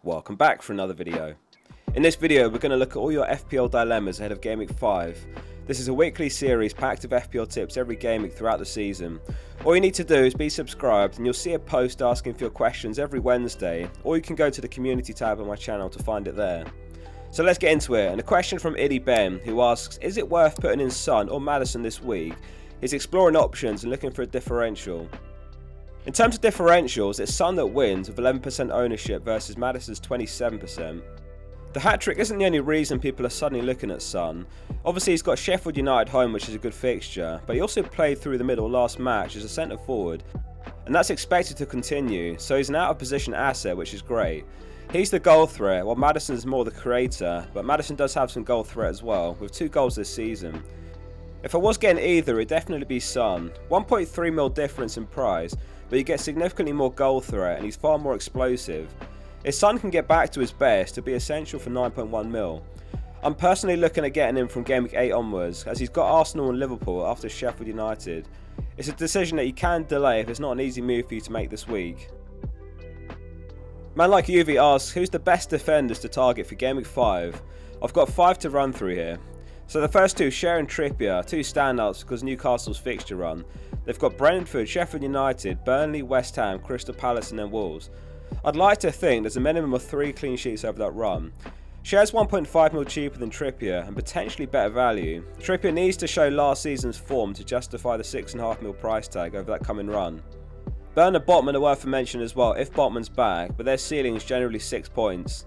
Welcome back for another video. In this video we're going to look at all your FPL dilemmas ahead of Gameweek 5. This is a weekly series packed with FPL tips every game week throughout the season. All you need to do is be subscribed and you'll see a post asking for your questions every Wednesday, or you can go to the community tab on my channel to find it there. So let's get into it, and a question from Iddy Ben, who asks, is it worth putting in Son or Maddison this week? He's exploring options and looking for a differential. In terms of differentials, it's Son that wins with 11% ownership versus Maddison's 27%. The hat-trick isn't the only reason people are suddenly looking at Son. Obviously he's got Sheffield United home, which is a good fixture, but he also played through the middle last match as a centre forward, and that's expected to continue, so he's an out of position asset, which is great. He's the goal threat, while Maddison's more the creator, but Maddison does have some goal threat as well, with 2 goals this season. If I was getting either, it'd definitely be Son. 1.3 mil difference in price, but you get significantly more goal threat and he's far more explosive. If Son can get back to his best, it'll be essential for 9.1 mil. I'm personally looking at getting him from Gameweek 8 onwards, as he's got Arsenal and Liverpool after Sheffield United. It's a decision that you can delay if it's not an easy move for you to make this week. Man like UV asks, who's the best defenders to target for Gameweek 5? I've got 5 to run through here. So the first two, Cher and Trippier, 2 standouts because Newcastle's fixture run. They've got Brentford, Sheffield United, Burnley, West Ham, Crystal Palace and then Wolves. I'd like to think there's a minimum of 3 clean sheets over that run. Cher's 1.5 mil cheaper than Trippier and potentially better value. Trippier needs to show last season's form to justify the 6.5 mil price tag over that coming run. Burn and Botman are worth a mention as well if Botman's back, but their ceiling is generally 6 points.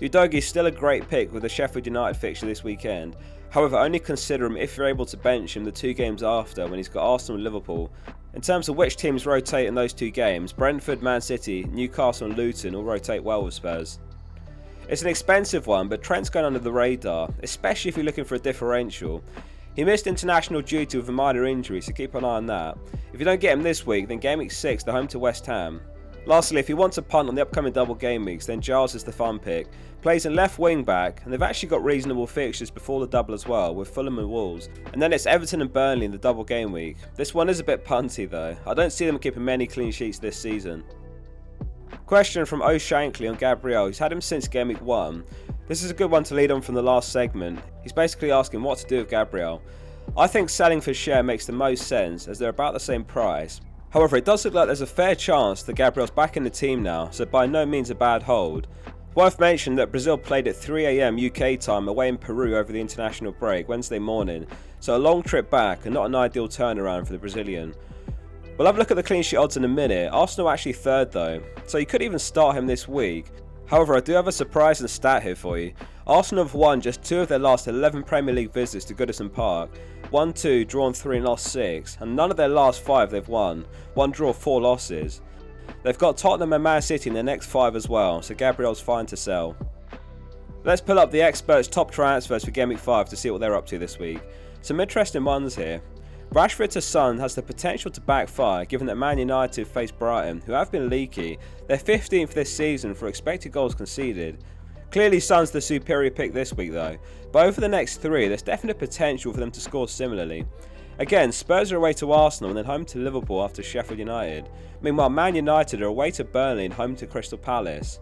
Udogie's still a great pick with the Sheffield United fixture this weekend. However, only consider him if you're able to bench him the 2 games after when he's got Arsenal and Liverpool. In terms of which teams rotate in those 2 games, Brentford, Man City, Newcastle and Luton all rotate well with Spurs. It's an expensive one, but Trent's going under the radar, especially if you're looking for a differential. He missed international duty with a minor injury, so keep an eye on that. If you don't get him this week, then Gameweek 6 they're home to West Ham. Lastly, if you want to punt on the upcoming double game weeks, then Giles is the fun pick. Plays in left wing back, and they've actually got reasonable fixtures before the double as well, with Fulham and Wolves. And then it's Everton and Burnley in the double game week. This one is a bit punty though. I don't see them keeping many clean sheets this season. Question from O Shankly on Gabriel, who's had him since Game Week 1. This is a good one to lead on from the last segment. He's basically asking what to do with Gabriel. I think selling for Cher makes the most sense, as they're about the same price. However, it does look like there's a fair chance that Gabriel's back in the team now, so by no means a bad hold. Worth mentioning that Brazil played at 3 AM UK time away in Peru over the international break Wednesday morning, so a long trip back and not an ideal turnaround for the Brazilian. We'll have a look at the clean sheet odds in a minute. Arsenal actually 3rd though, so you could even start him this week. However, I do have a surprising stat here for you. Arsenal have won just 2 of their last 11 Premier League visits to Goodison Park. 1-2, drawn 3 and lost 6, and none of their last 5 they've won. 1 draw, 4 losses. They've got Tottenham and Man City in their next 5 as well, so Gabriel's fine to sell. Let's pull up the experts' top transfers for Gameweek 5 to see what they're up to this week. Some interesting ones here. Rashford to Son has the potential to backfire given that Man United face Brighton, who have been leaky. They're 15th this season for expected goals conceded. Clearly Son's the superior pick this week though, but over the next 3 there's definite potential for them to score similarly. Again, Spurs are away to Arsenal and then home to Liverpool after Sheffield United. Meanwhile, Man United are away to Burnley and home to Crystal Palace.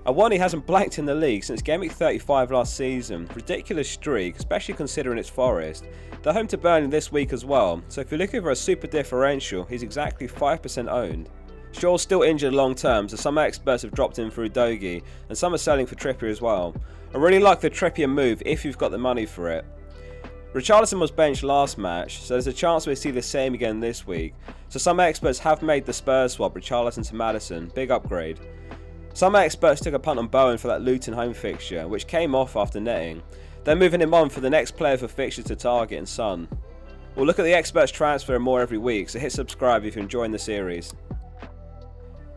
Awani hasn't blanked in the league since Gameweek 35 last season. Ridiculous streak, especially considering it's Forest. They're home to Burnley this week as well, so if you're looking for a super differential, he's exactly 5% owned. Shaw's still injured long term, so some experts have dropped in for Udogie, and some are selling for Trippier as well. I really like the Trippier move if you've got the money for it. Richarlison was benched last match, so there's a chance we'll see the same again this week. So some experts have made the Spurs swap Richarlison to Maddison, big upgrade. Some experts took a punt on Bowen for that Luton home fixture, which came off after netting. They're moving him on for the next player for fixture to target in Son. We'll look at the experts transfer more every week, so hit subscribe if you're enjoying the series.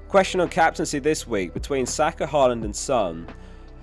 Question on captaincy this week between Saka, Haaland and Son.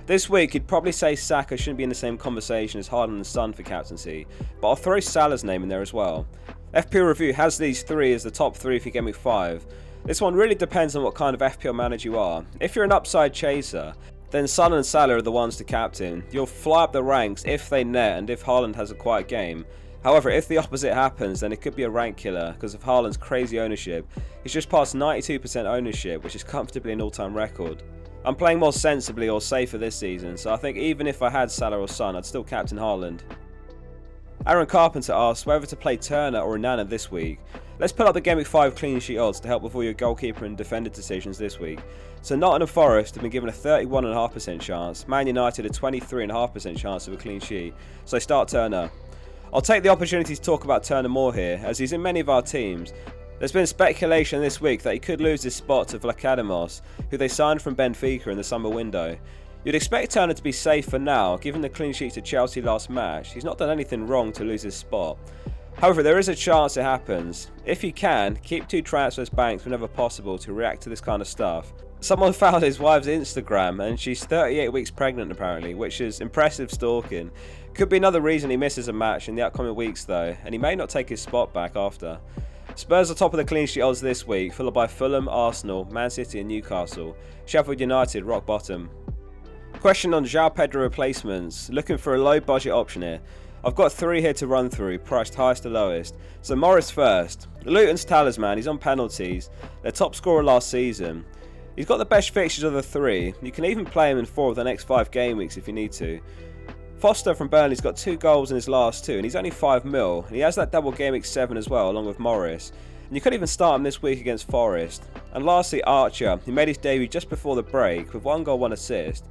This week you'd probably say Saka shouldn't be in the same conversation as Haaland and Son for captaincy, but I'll throw Salah's name in there as well. FPL Review has these 3 as the top 3 for Gameweek 5. This one really depends on what kind of FPL manager you are. If you're an upside chaser, then Son and Salah are the ones to captain. You'll fly up the ranks if they net and if Haaland has a quiet game. However, if the opposite happens, then it could be a rank killer because of Haaland's crazy ownership. He's just passed 92% ownership, which is comfortably an all-time record. I'm playing more sensibly or safer this season, so I think even if I had Salah or Son, I'd still captain Haaland. Aaron Carpenter asks whether to play Turner or Nana this week. Let's pull up the Gameweek 5 clean sheet odds to help with all your goalkeeper and defender decisions this week. So Nottingham Forest have been given a 31.5% chance, Man United a 23.5% chance of a clean sheet, so start Turner. I'll take the opportunity to talk about Turner more here, as he's in many of our teams. There's been speculation this week that he could lose his spot to Vlachodimos, who they signed from Benfica in the summer window. You'd expect Turner to be safe for now, given the clean sheet to Chelsea last match. He's not done anything wrong to lose his spot. However, there is a chance it happens. If you can, keep 2 transfers banked whenever possible to react to this kind of stuff. Someone found his wife's Instagram and she's 38 weeks pregnant apparently, which is impressive stalking. Could be another reason he misses a match in the upcoming weeks though, and he may not take his spot back after. Spurs are top of the clean sheet odds this week, followed by Fulham, Arsenal, Man City and Newcastle. Sheffield United rock bottom. Question on João Pedro replacements. Looking for a low budget option here. I've got 3 here to run through, priced highest to lowest. So Morris first. Luton's talisman, he's on penalties. Their top scorer last season. He's got the best fixtures of the 3. You can even play him in 4 of the next 5 game weeks if you need to. Foster from Burnley's got 2 goals in his last 2 and he's only 5 mil. And he has that double game week 7 as well, along with Morris. And you could even start him this week against Forest. And lastly Archer, he made his debut just before the break with 1 goal 1 assist.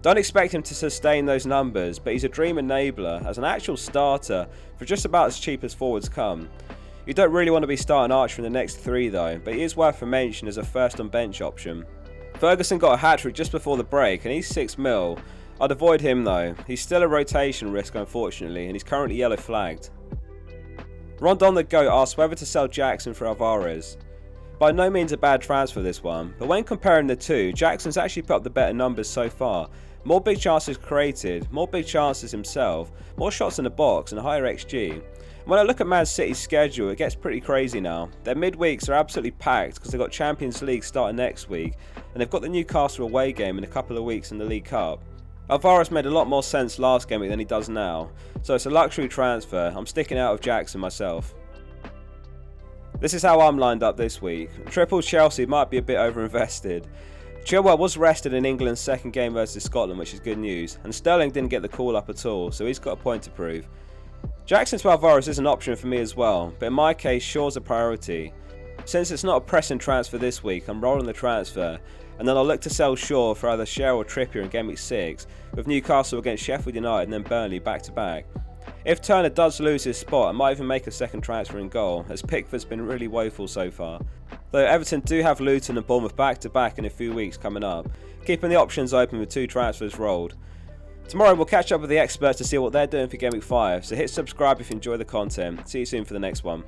Don't expect him to sustain those numbers, but he's a dream enabler as an actual starter for just about as cheap as forwards come. You don't really want to be starting Archer in the next 3 though, but he is worth a mention as a first on bench option. Ferguson got a hat-trick just before the break and he's 6 mil. I'd avoid him though, he's still a rotation risk unfortunately and he's currently yellow flagged. Rondon the Goat asks whether to sell Jackson for Alvarez. By no means a bad transfer this one, but when comparing the two, Jackson's actually put up the better numbers so far. More big chances created, more big chances himself, more shots in the box and a higher XG. When I look at Man City's schedule, it gets pretty crazy now. Their midweeks are absolutely packed because they've got Champions League starting next week and they've got the Newcastle away game in a couple of weeks in the League Cup. Alvarez made a lot more sense last game week than he does now, so it's a luxury transfer. I'm sticking out of Jackson myself. This is how I'm lined up this week. Triple Chelsea might be a bit overinvested. Chilwell was rested in England's second game versus Scotland, which is good news, and Sterling didn't get the call up at all, so he's got a point to prove. Jackson to Alvarez is an option for me as well, but in my case Shaw's a priority. Since it's not a pressing transfer this week, I'm rolling the transfer, and then I'll look to sell Shaw for either Share or Trippier in Game Week 6, with Newcastle against Sheffield United and then Burnley back to back. If Turner does lose his spot, I might even make a second transfer in goal, as Pickford's been really woeful so far. Though Everton do have Luton and Bournemouth back to back in a few weeks coming up, keeping the options open with 2 transfers rolled. Tomorrow we'll catch up with the experts to see what they're doing for Game Week 5, so hit subscribe if you enjoy the content. See you soon for the next one.